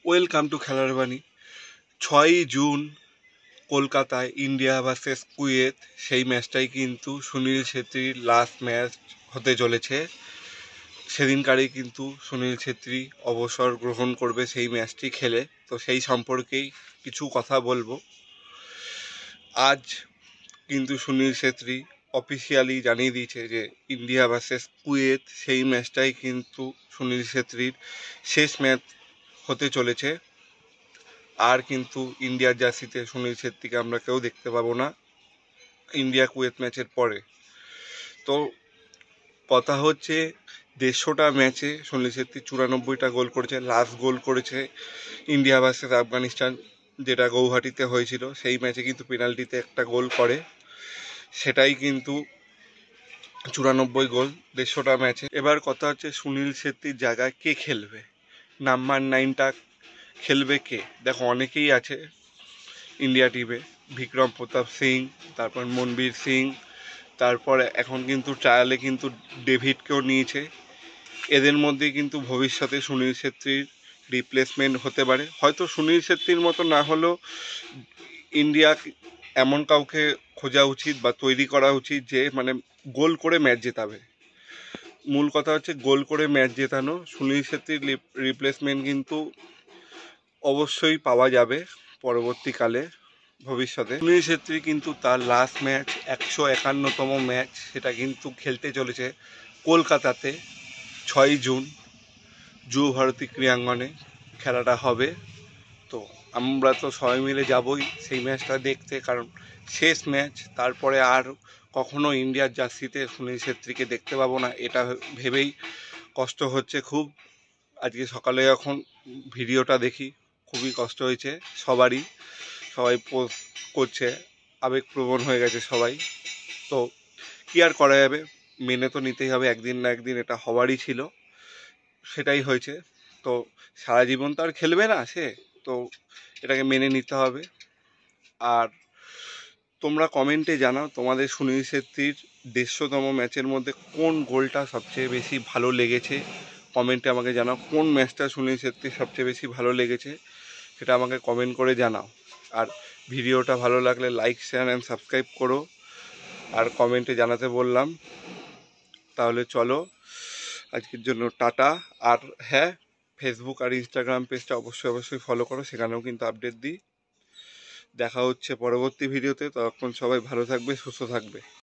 Welcome to খেলার বাণী। 6ই June কলকাতায় ইন্ডিয়া ভার্সেস কুয়েত, সেই ম্যাচটাই কিন্তু সুনীল ছেত্রীর লাস্ট ম্যাচ হতে চলেছে। সেদিনকারই কিন্তু সুনীল ছেত্রী অবসর গ্রহণ করবে সেই ম্যাচটি খেলে। তো সেই সম্পর্কেই কিছু কথা বলবো। আজ কিন্তু সুনীল ছেত্রী অফিসিয়ালি জানিয়ে দিয়েছে যে ইন্ডিয়া ভার্সেস কুয়েত সেই ম্যাচটাই কিন্তু সুনীল ছেত্রীর শেষ ম্যাচ হতে চলেছে। আর কিন্তু ইন্ডিয়ার জার্সিতে সুনীল ছেত্রীকে আমরা কেউ দেখতে পাবো না ইন্ডিয়া কুয়েত ম্যাচের পরে। তো কথা হচ্ছে 150টা ম্যাচে সুনীল ছেত্রী 94টা গোল করেছে। লাস্ট গোল করেছে ইন্ডিয়া ভার্সেস আফগানিস্তান, যেটা গৌহাটিতে হয়েছিল। সেই ম্যাচে কিন্তু পেনাল্টিতে একটা গোল করে, সেটাই কিন্তু 94 গোল 150টা ম্যাচে। এবার কথা হচ্ছে সুনীল ছেত্রীর জায়গায় কে খেলবে, নাম্বার 9টা খেলবে কে? দেখো, অনেকেই আছে ইন্ডিয়া টিমে, বিক্রম প্রতাপ সিং, তারপর মনবীর সিং, তারপরে এখন কিন্তু ট্রায়ালে কিন্তু ডেভিডকেও নিয়েছে। এদের মধ্যে কিন্তু ভবিষ্যতে সুনীল ছেত্রীর রিপ্লেসমেন্ট হতে পারে। হয়তো সুনীল ছেত্রীর মতো না হলেও ইন্ডিয়া এমন কাউকে খোঁজা উচিত বা তৈরি করা উচিত যে মানে গোল করে ম্যাচ জেতাবে। মূল কথা হচ্ছে গোল করে ম্যাচ জেতানো। সুনীল ছেত্রীর রিপ্লেসমেন্ট কিন্তু অবশ্যই পাওয়া যাবে পরবর্তীকালে ভবিষ্যতে। সুনীল ছেত্রী কিন্তু তার লাস্ট ম্যাচ 151তম ম্যাচ, সেটা কিন্তু খেলতে চলেছে কলকাতাতে 6ই জুন যুব ভারতী ক্রীড়াঙ্গনে খেলাটা হবে। তো আমরা তো সবাই মিলে যাবই সেই ম্যাচটা দেখতে, কারণ শেষ ম্যাচ। তারপরে আর কখনো ইন্ডিয়ার জার্সিতে সুনীল ছেত্রীকে দেখতে পাবো না, এটা ভেবেই কষ্ট হচ্ছে খুব। আজকে সকালে যখন ভিডিওটা দেখি খুবই কষ্ট হয়েছে সবারই। সবাই পোস্ট করছে, আবেগপ্রবণ হয়ে গেছে সবাই। তো কি আর করা যাবে, মেনে তো নিতেই হবে, একদিন না একদিন এটা হওয়ারই ছিল, সেটাই হয়েছে। তো সারা জীবন তো আর খেলবে না সে, তো এটাকে মেনে নিতে হবে। আর তোমরা কমেন্টে জানাও তোমাদের সুনীল ছেত্রীর 150তম ম্যাচের মধ্যে কোন গোলটা সবচেয়ে বেশি ভালো লেগেছে। কমেন্টে আমাকে জানাও কোন ম্যাচটা সুনীল ছেত্রীর সবচেয়ে বেশি ভালো লেগেছে, সেটা আমাকে কমেন্ট করে জানাও। আর ভিডিওটা ভালো লাগলে লাইক, শেয়ার অ্যান্ড সাবস্ক্রাইব করো। আর কমেন্টে জানাতে বললাম। তাহলে চলো, আজকের জন্য টাটা। আর হ্যাঁ, ফেসবুক আর ইনস্টাগ্রাম পেজটা অবশ্যই ফলো করো, সেখানেও কিন্তু আপডেট দিই। দেখা হচ্ছে পরবর্তী ভিডিওতে। ততক্ষণ সবাই ভালো থাকবে, সুস্থ থাকবে।